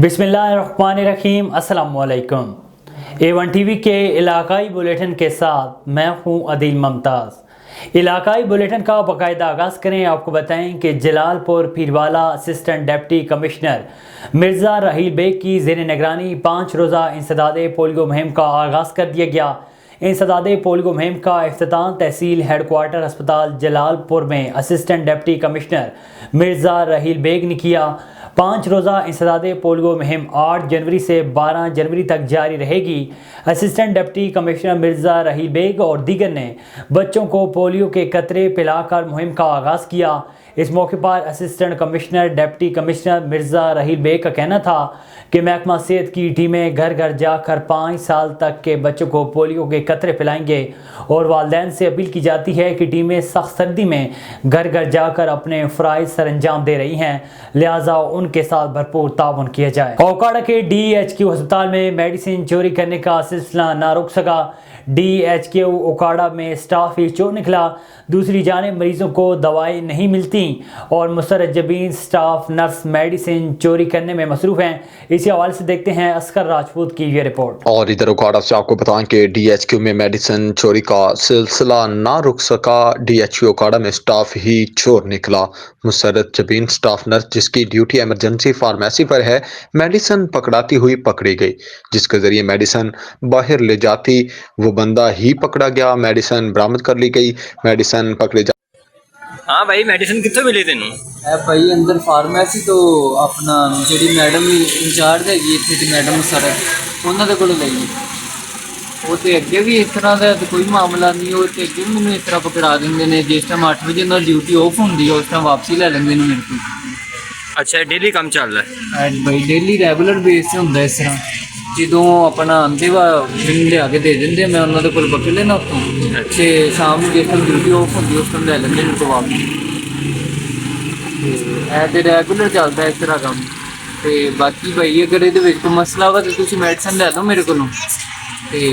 बिस्मिल्लाहिर्रहमानिर्रहीम। अस्सलाम वालेकुम। A1 टीवी के इलाकाई बुलेटिन के साथ मैं हूं अदील मुमताज़। इलाकाई बुलेटिन का बाकायदा आगाज़ करें। आपको बताएं कि Jalalpur Pirwala assistant deputy commissioner Mirza Raheel Baig की ज़ेर निगरानी 5 रोज़ा इंसदादे पोलियो मुहिम का आगाज़ कर दिया गया। इंसदादे पोलियो मुहिम का इफ्तिताम तहसील हेडक्वार्टर अस्पताल जलालपुर में assistant deputy commissioner Mirza Raheel Baig ने किया। 5 रोज़ा इंसदादे पोलियो मुहिम 8 जनवरी से 12 जनवरी तक जारी रहेगी। Assistant deputy commissioner Mirza Raheel Baig और दीगर ने बच्चों को पोलियो के कतरे पिलाकर मुहिम का आगाज़ किया। इस मौके पर assistant commissioner deputy commissioner Mirza Raheel Baig का कहना था कि महकमा सेहत की टीमें घर घर जाकर 5 साल तक के बच्चों को पोलियो के कतरे पिलाएंगे और वालिदैन से अपील की जाती है कि टीमें सख्त सर्दी में घर घर जाकर अपने फ़राइज़ सर अंजाम दे रही हैं, लिहाजा उनके साथ भरपूर ताउन किया जाए। ओकाड़ा के DHQ अस्पताल में मेडिसिन चोरी करने का सिलसिला ना रुक सका। DHQ ओकाड़ा में स्टाफ ही चोर निकला। दूसरी जानिब मरीजों को दवाएं नहीं मिलती और मुसर्रजबीन स्टाफ नर्स मेडिसिन चोरी करने में मसरूफ हैं। इसी हवाले से देखते हैं असकर राजपूत की ये रिपोर्ट। और इधर ओकाड़ा से आपको बताएं कि DHQ में मेडिसिन चोरी का सिलसिला ना रुक सका। DHQ ओकाड़ा में स्टाफ ही चोर निकला। मुसर्रत जबीन स्टाफ नर्स जिसकी ड्यूटी इमरजेंसी फार्मेसी पर है, मेडिसिन पकड़ाती हुई पकड़ी गई। जिसके जरिए मेडिसिन बाहर ले जाती वो बंदा ही पकड़ा गया। मेडिसिन बरामद कर ली गई। मेडिसिन पकड़े जा। हाँ भाई, मेडिसिन कितों मिली तेनू? है भाई अंदर फार्मेसी तो अपना जी मैडम इंचार्ज हैगी इतने तो मैडम सर उन्होंने को लई वो तो अगे भी इस तरह का तो कोई मामला नहीं। वो तो अगे भी मैंने इस तरह पकड़ा देंगे ने जिस टाइम 8 बजे उन्होंने ड्यूटी ऑफ होंगी है उस टाइम वापसी ले लेंगे मेरे को। अच्छा, डेली काम चल रहा है? भाई डेली रेगुलर बेस से होंगे इस तरह ਜਦੋਂ अपना आते वा दिन लिया के दे देंगे मैं उन्होंने को पकड़ लेना उत्तों ते शाम ਨੂੰ जिस टाइम ड्यूटी ऑफ होंगी उस टाइम ले लेंगे मेरे को वापस। तो रेगुलर चलता है इस तरह काम। तो बाकी भाई अगर ये कोई मसला वा तो तुम मेडिसिन ले लो मेरे को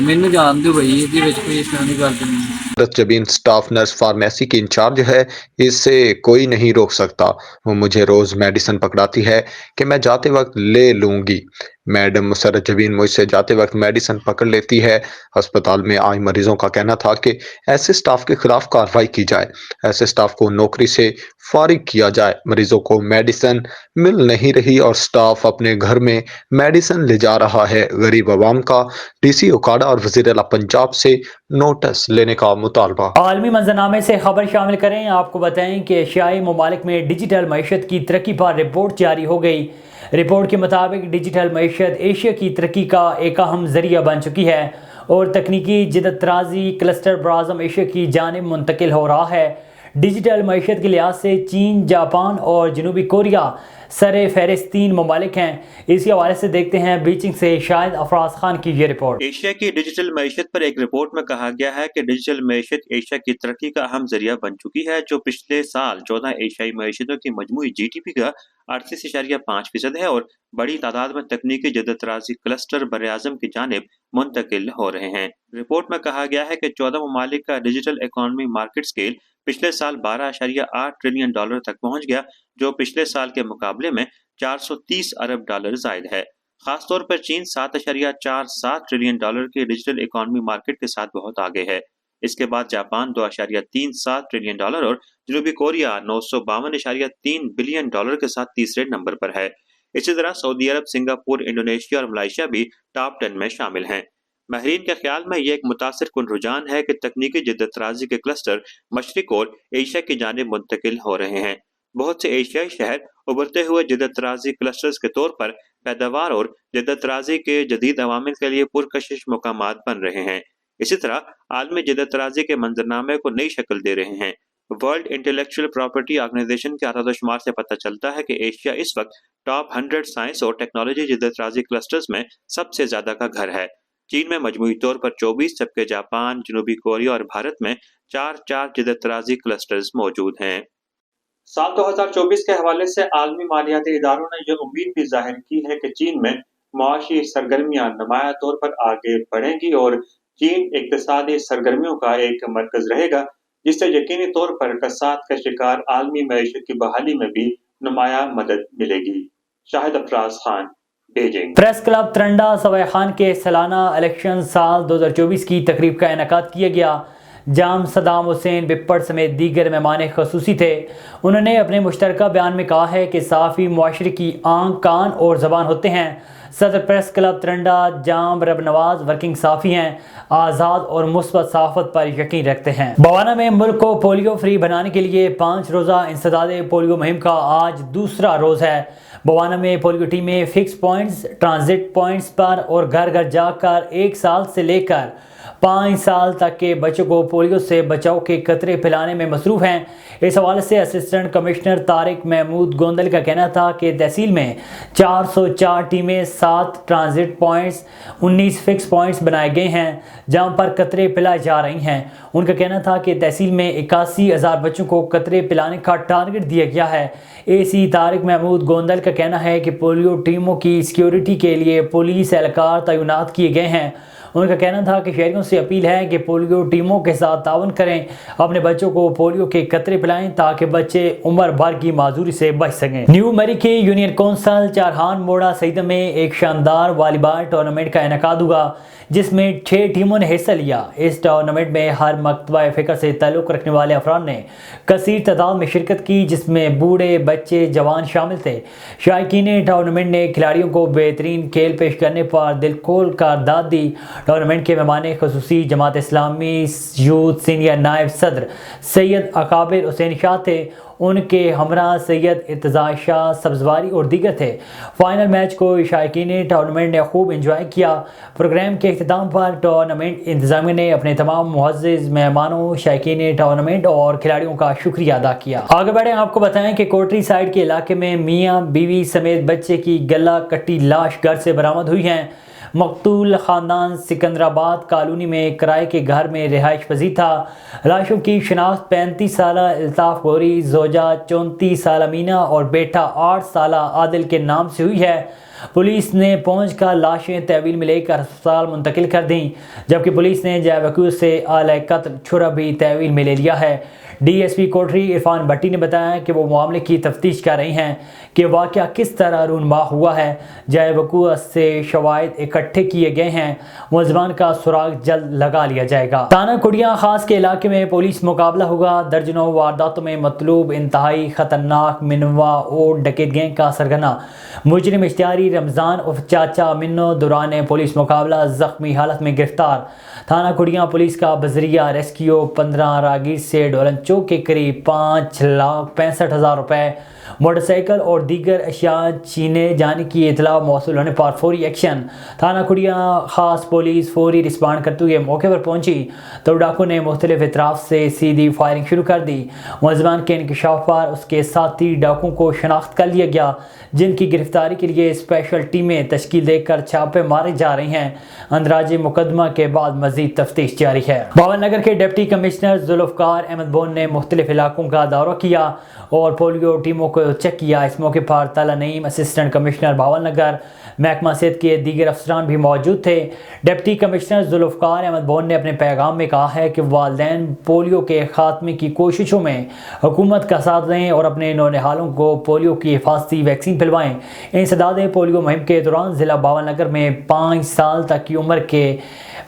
मैनू जान दो भाई ये कोई इस तरह की गल नहीं। जबीन स्टाफ नर्स फार्मेसी की इंचार्ज है, इससे कोई नहीं रोक सकता। वो मुझे रोज मेडिसिन पकड़ाती है कि मैं जाते वक्त ले लूंगी। मैडम मुसर्रत जबीन मुझसे जाते वक्त मेडिसिन पकड़ लेती है। अस्पताल में आए मरीजों का कहना था कि ऐसे स्टाफ के खिलाफ कार्रवाई की जाए, ऐसे स्टाफ को नौकरी से फारिग किया जाए। मरीजों को मेडिसिन मिल नहीं रही और स्टाफ अपने घर में मेडिसिन ले जा रहा है। गरीब आवाम का DC ओकाड़ा और वज़ीर आला पंजाब से नोटिस लेने का मुतालबा। आलमी मंजरनामे से खबर शामिल करें। आपको बताएं कि एशियाई ममालिक में डिजिटल मईशत की तरक्की पर रिपोर्ट जारी हो गई। रिपोर्ट के मुताबिक डिजिटल मईशत एशिया की तरक्की का एक अहम जरिया बन चुकी है और तकनीकी जिदतराजी क्लस्टर बराज़म एशिया की जानिब मुंतकिल हो रहा है। डिजिटल मईशत के लिहाज से चीन, जापान और जनूबी कोरिया सरे फहरिस्त 3 ममालिक हैं। इसी हवाले से देखते हैं बीजिंग से शाहिद अफराज खान की ये रिपोर्ट। एशिया की डिजिटल मईशत पर एक रिपोर्ट में कहा गया है कि डिजिटल मईशत एशिया की तरक्की का अहम जरिया बन चुकी है, जो पिछले साल 14 एशियाई मईशतों की मजमूई GDP का 38.5% है और बड़ी तादाद में तकनीकी जदतराजी क्लस्टर बराज़म की जानिब मुंतकिल हो रहे हैं। रिपोर्ट में कहा गया है कि 14 ममालिक का डिजिटल इकॉनमी मार्केट स्केल पिछले साल 12.8 ट्रिलियन डॉलर तक पहुंच गया, जो पिछले साल के मुकाबले में 430 अरब डॉलर ज़ायद है। खासतौर पर चीन 7.47 ट्रिलियन डॉलर के डिजिटल इकॉनमी मार्केट के साथ बहुत आगे है। इसके बाद जापान 2.37 ट्रिलियन डॉलर और जनूबी कोरिया 952.3 बिलियन डॉलर के साथ तीसरे नंबर पर है। इसी तरह सऊदी अरब, सिंगापुर, इंडोनेशिया और मलेशिया भी टॉप 10 में शामिल हैं। माहिरीन के ख्याल में यह एक मुतासिर कुन रुझान है कि तकनीकी जिद्दतराजी के क्लस्टर मशरिक और एशिया की जानिब मुंतकिल हो रहे हैं। बहुत से एशियाई शहर उभरते हुए जिद्दतराजी क्लस्टर्स के तौर पर पैदावार और जिद्दतराजी के जदीद अवामिल के लिए पुरकशिश मकामात बन रहे हैं। इसी तरह आलमी जिद्दतराजी के मंजरनामे को नई शक्ल दे रहे हैं। वर्ल्ड इंटेलेक्चुअल प्रॉपर्टी ऑर्गेनाइजेशन के आदादोशुमार से पता चलता है कि एशिया इस वक्त टॉप 100 साइंस और टेक्नोलॉजी जिद्दतराजी क्लस्टर्स में सबसे ज्यादा का घर है। चीन में मजमूई तौर पर 24, जबकि जापान, जनूबी कोरिया और भारत में 4 जिद्दतराजी क्लस्टर्स मौजूद हैं। साल 2024 के हवाले से आलमी मालियाती इदारों ने यह उम्मीद भी जाहिर की है कि चीन में मुआशी सरगर्मियां नुमाया तौर पर आगे बढ़ेंगी और चीन इक्तिसादी सरगर्मियों का एक मरकज रहेगा, जिससे यकीनी तौर पर कसाद का शिकार आलमी मईशत की बहाली में भी नुमाया मदद मिलेगी। शाहिद अफराज खान, भेजेंगे। प्रेस क्लब तरंडा सवाई खान के सालाना इलेक्शन साल 2024 की तकरीब का इनेकाद किया गया। जाम सदाम हुसैन बिप्पड़ समेत दीगर मेहमान खसूसी थे। उन्होंने अपने मुश्तरका बयान में कहा है कि साफ़ी मुआशरे की आंख, कान और ज़बान होते हैं। सदर प्रेस क्लब तरंडा जाम रब नवाज वर्किंग साफ़ी हैं, आज़ाद और मुस्बत सहाफ़त पर यकीन रखते हैं। बवाना में मुल्क को पोलियो फ्री बनाने के लिए 5 रोज़ा इंसदाद पोलियो मुहिम का आज दूसरा रोज़ है। बवाना में पोलियो टीमें फिक्स पॉइंट्स, ट्रांजिट पॉइंट्स पर और घर घर जाकर 1 साल से लेकर 5 साल तक के बच्चों को पोलियो से बचाव के कतरे पिलाने में मसरूफ़ हैं। इस हवाले से असिस्टेंट कमिश्नर तारिक महमूद गोंदल का कहना था कि तहसील में 404 टीमें, 7 ट्रांजिट पॉइंट्स, 19 फिक्स पॉइंट्स बनाए गए हैं जहां पर कतरे पिलाई जा रही हैं। उनका कहना था कि तहसील में 81,000 बच्चों को कतरे पिलाने का टारगेट दिया गया है। AC तारिक महमूद गोंदल का कहना है कि पोलियो टीमों की सिक्योरिटी के लिए पुलिस एहलकार तैनात किए गए हैं। उनका कहना था कि शहरियों से अपील है कि पोलियो टीमों के साथ ताउन करें, अपने बच्चों को पोलियो के कतरे पिलाएं ताकि बच्चे उम्र भर की माजूरी से बच सकें। न्यू मरी के यूनियन कौंसल चारहान मोड़ा सईद में एक शानदार वॉलीबॉल टूर्नामेंट का इनेकाद हुआ जिसमें 6 टीमों ने हिस्सा लिया। इस टूर्नामेंट में हर मकतबा फ़िक्र से ताल्लुक़ रखने वाले अफराद ने कसीर तादाद में शिरकत की जिसमें बूढ़े, बच्चे, जवान शामिल थे। शायकीन टूर्नामेंट ने खिलाड़ियों को बेहतरीन खेल पेश करने पर दिल खोल कर दाद दी। टूर्नामेंट के मेहमान खसूसी जमात इस्लामी यूथ सीनियर नायब सदर सैयद अकाबिर हुसैन शाह थे। उनके हमरा सैयद इर्तज़ा शाह सब्जवारी और दीगर थे। फाइनल मैच को शायकीन टूर्नामेंट ने खूब इंजॉय किया। प्रोग्राम के इख्तिताम पर टूर्नामेंट इंतजामिया ने अपने तमाम मुअज़्ज़िज़ मेहमानों, शायकीन टूर्नामेंट और खिलाड़ियों का शुक्रिया अदा किया। आगे बढ़े, आपको बताएं कि कोटरी साइड के इलाके में मियाँ बीवी समेत बच्चे की गला कटी लाश घर से बरामद हुई है। मकतूल ख़ानदान सिकंदराबाद कॉलोनी में किराए के घर में रिहाइश पजीर था। लाशों की शनाख्त 35 साला अल्ताफ़ गौरी, जोजा 34 साला मीना और बेटा 8 साला आदिल के नाम से हुई है। पुलिस ने पहुंचकर लाशें तहवील में लेकर अस्पताल मुंतकिल कर दी, जबकि पुलिस ने जावकूज से आले कत्ल छुरा भी तहवील में ले लिया है। DSP कोटरी इरफान भट्टी ने बताया कि वो मामले की तफ्तीश कर रही हैं कि वाक़या किस तरह रूनमा हुआ है। जावकूज से शवाहिद इकट्ठे किए गए हैं। मुलज़मान का सुराग जल्द लगा लिया जाएगा। थाना कुड़िया खास के इलाके में पुलिस मुकाबला होगा। दर्जनों वारदातों में मतलूब इंतहाई ख़तरनाक मिनवा और डकैत गैंग का सरगना मुजरिम इश्तियारी रमज़ान उर्फ चाचा मिन्नो दौरान पुलिस मुकाबला ज़ख्मी हालत में गिरफ्तार। थाना कुड़िया पुलिस का बजरिया रेस्क्यू 15 रागीर से डोलन चौक के करीब 5,65,000 रुपये, मोटरसाइकिल और दीगर अशिया छीने जाने की इतला मौसूल होने पर फौरी एक्शन। थाना कुड़िया खास पुलिस फौरी रिस्पॉन्ड करते हुए मौके पर पहुंची तो डाकू ने मुख्तलिफ इतराफ से सीधी फायरिंग शुरू कर दी। मुलज़मान के इंकशाफ पर उसके साथी डाकू को शनाख्त कर लिया गया, जिनकी गिरफ्तारी के लिए स्पेशल टीमें तश्कील देकर छापे मारे जा रही हैं। अंदराज मुकदमा के बाद मजीद तफ्तीश जारी है। बावन नगर के डिप्टी कमिश्नर जुल्फ़कार अहमद बोन ने मुख्तलिफ इलाकों का दौरा किया और पोलियो टीमों को चेक किया। इस मौके पर ताला नईम असिस्टेंट कमिश्नर बावन नगर, महकमा सेहत के दीगर अफसरान भी मौजूद थे। डिप्टी कमिश्नर जुल्फ़कार अहमद बोन ने अपने पैगाम में कहा है कि वालिदैन पोलियो के खात्मे की कोशिशों में हुकूमत का साथ दें और अपने नौनिहालों को पोलियो की हिफाजती वैक्सीन पिलवाएं। इंसदाद पोलियो मुहिम के दौरान ज़िला बावन नगर में 5 साल तक की उम्र के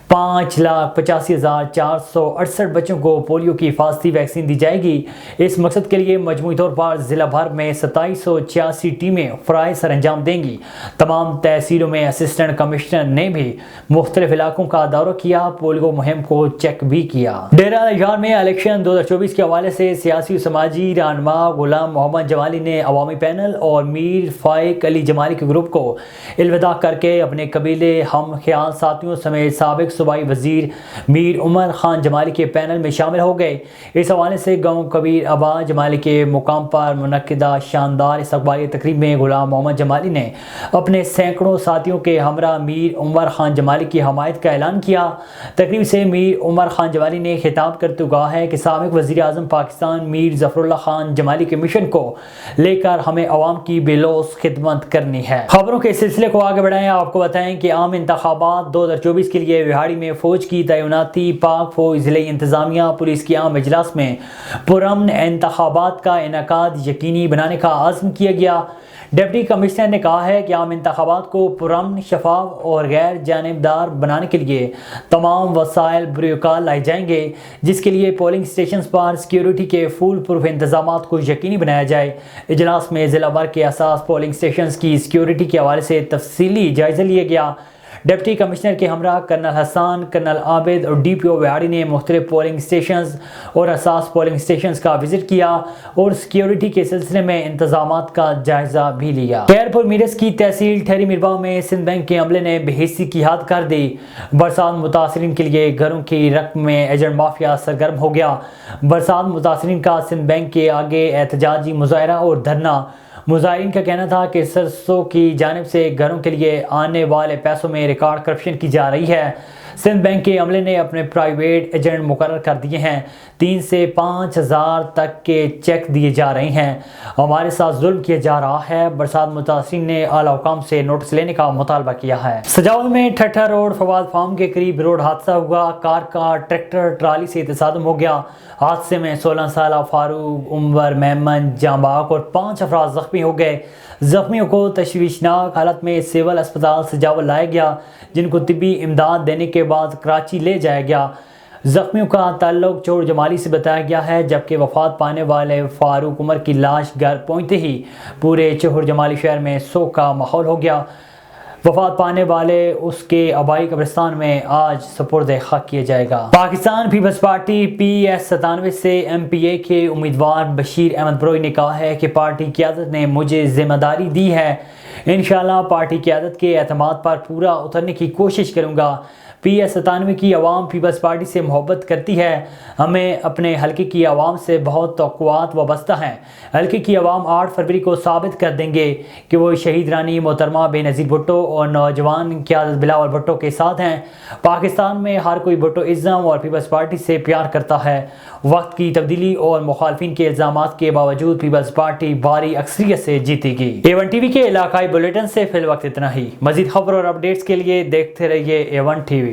5,85,468 बच्चों को पोलियो की हिफाजती वैक्सीन दी जाएगी। इस मकसद के लिए मजमूई तौर पर ज़िला भर में 2786 टीमें फ़राइज़ सर अंजाम देंगी। तमाम तहसीलों में असिस्टेंट कमिश्नर ने भी मुख्तलिफ इलाकों का दौरा किया, पोलियो मुहिम को चेक भी किया। डेरा लाहौर में इलेक्शन 2024 के हवाले से सियासी समाजी रहनुमा गुलाम मोहम्मद जमाली ने अवामी पैनल और मीर फाइक अली जमाली के ग्रुप को अलविदा करके अपने कबीले हम ख्याल साथियों समेत साबिक सूबाई वजीर मीर उमर खान जमाली के पैनल में शामिल हो गए। इस हवाले से गाँव कबीर आबा जमाली के मुकाम पर मुनक्किदा शानदार इस्तकबाली तकरीब में गुलाम मोहम्मद जमाली ने अपने सैकड़ों साथियों के हमरा मीर उमर खान जमाली की हमायत का ऐलान किया। तकरीब से मीर उमर खान जमाली ने खिताब करते हुए कहा है कि साबिक वज़ीर आज़म पाकिस्तान मीर ज़फ़रुल्लाह खान जमाली के मिशन को लेकर हमें अवाम की बेलौस खिदमत करनी है। खबरों के सिलसिले को आगे बढ़ाएं, आपको बताएं कि आम इंतखाबात 2024 के लिए بہاڑی میں فوج کی تعیناتی، پاک فوج ضلعی انتظامیہ پولیس کی عام اجلاس میں پرامن انتخابات کا انعقاد یقینی بنانے کا عزم کیا گیا۔ ڈپٹی کمشنر نے کہا ہے کہ عام انتخابات کو پرامن، شفاف اور غیر جانبدار بنانے کے لیے تمام وسائل بروکار لائے جائیں گے، جس کے لیے پولنگ سٹیشنز پر سیکیورٹی کے فول پروف انتظامات کو یقینی بنایا جائے۔ اجلاس میں ضلع بھر کے اساس پولنگ سٹیشنز کی سیکیورٹی کے حوالے سے تفصیلی جائزہ لیا گیا۔ ڈپٹی کمشنر کے ہمراہ کرنل حسان، کرنل عابد اور ڈی پی او بہاڑی نے مختلف پولنگ سٹیشنز اور اساس پولنگ سٹیشنز کا وزٹ کیا اور سیکیورٹی کے سلسلے میں انتظامات کا جائزہ بھی لیا۔ خیرپور میرس کی تحصیل ٹھہری میرباؤ میں سندھ بینک کے عملے نے بے حسی کی حد کر دی۔ برسات متاثرین کے لیے گھروں کی رقم میں ایجنٹ مافیا سرگرم ہو گیا۔ برسات متاثرین کا سندھ بینک کے آگے احتجاجی مظاہرہ اور دھرنا۔ مظاہرین کا کہنا تھا کہ سرسوں کی جانب سے گھروں کے لیے آنے والے پیسوں میں ریکارڈ کرپشن کی جا رہی ہے۔ سندھ بینک کے عملے نے اپنے پرائیویٹ ایجنٹ مقرر کر دیے ہیں۔ 3 سے 5 ہزار تک کے چیک دیے جا رہے ہیں۔ ہمارے ساتھ ظلم کیا جا رہا ہے۔ برسات متاثرین نے اعلیٰ حکام سے نوٹس لینے کا مطالبہ کیا ہے۔ سجاول میں ٹھٹھا روڈ فواد فارم کے قریب روڈ حادثہ ہوا۔ کار کا ٹریکٹر ٹرالی سے تصادم ہو گیا۔ حادثے میں 16 سالہ فاروق، عمر، میمن، جامباق اور 5 افراد زخمی ہو گئے۔ زخمیوں کو تشویشناک حالت میں سول اسپتال سجاول لایا گیا، جن کو طبی امداد دینے کے بعد کراچی لے جایا گیا۔ زخمیوں کا تعلق چور جمالی سے بتایا گیا ہے، جبکہ وفات پانے والے فاروق عمر کی لاش گھر پہنچتے ہی پورے چور جمالی شہر میں سوگ کا ماحول ہو گیا۔ وفات پانے والے اس کے آبائی قبرستان میں آج سپرد خاک کیا جائے گا۔ پاکستان پیپلز پارٹی PS97 سے MPA کے امیدوار بشیر احمد بروئی نے کہا ہے کہ پارٹی قیادت نے مجھے ذمہ داری دی ہے، انشاءاللہ پارٹی قیادت کے اعتماد پر پورا اترنے کی کوشش کروں گا۔ PS97 کی عوام پیپلز پارٹی سے محبت کرتی ہے۔ ہمیں اپنے حلقے کی عوام سے بہت توقعات وابستہ ہیں۔ حلقے کی عوام 8 فروری کو ثابت کر دیں گے کہ وہ شہید رانی محترمہ بے نظیر بھٹو اور نوجوان قیادت بلاول بھٹو کے ساتھ ہیں۔ پاکستان میں ہر کوئی بھٹو ازم اور پیپلز پارٹی سے پیار کرتا ہے۔ وقت کی تبدیلی اور مخالفین کے الزامات کے باوجود پیپلز پارٹی بھاری اکثریت سے جیتے گی۔ A1 TV کے علاقائی بلیٹن سے فی الوقت اتنا ہی۔ مزید خبر اور اپڈیٹس کے لیے دیکھتے رہیے A1 TV۔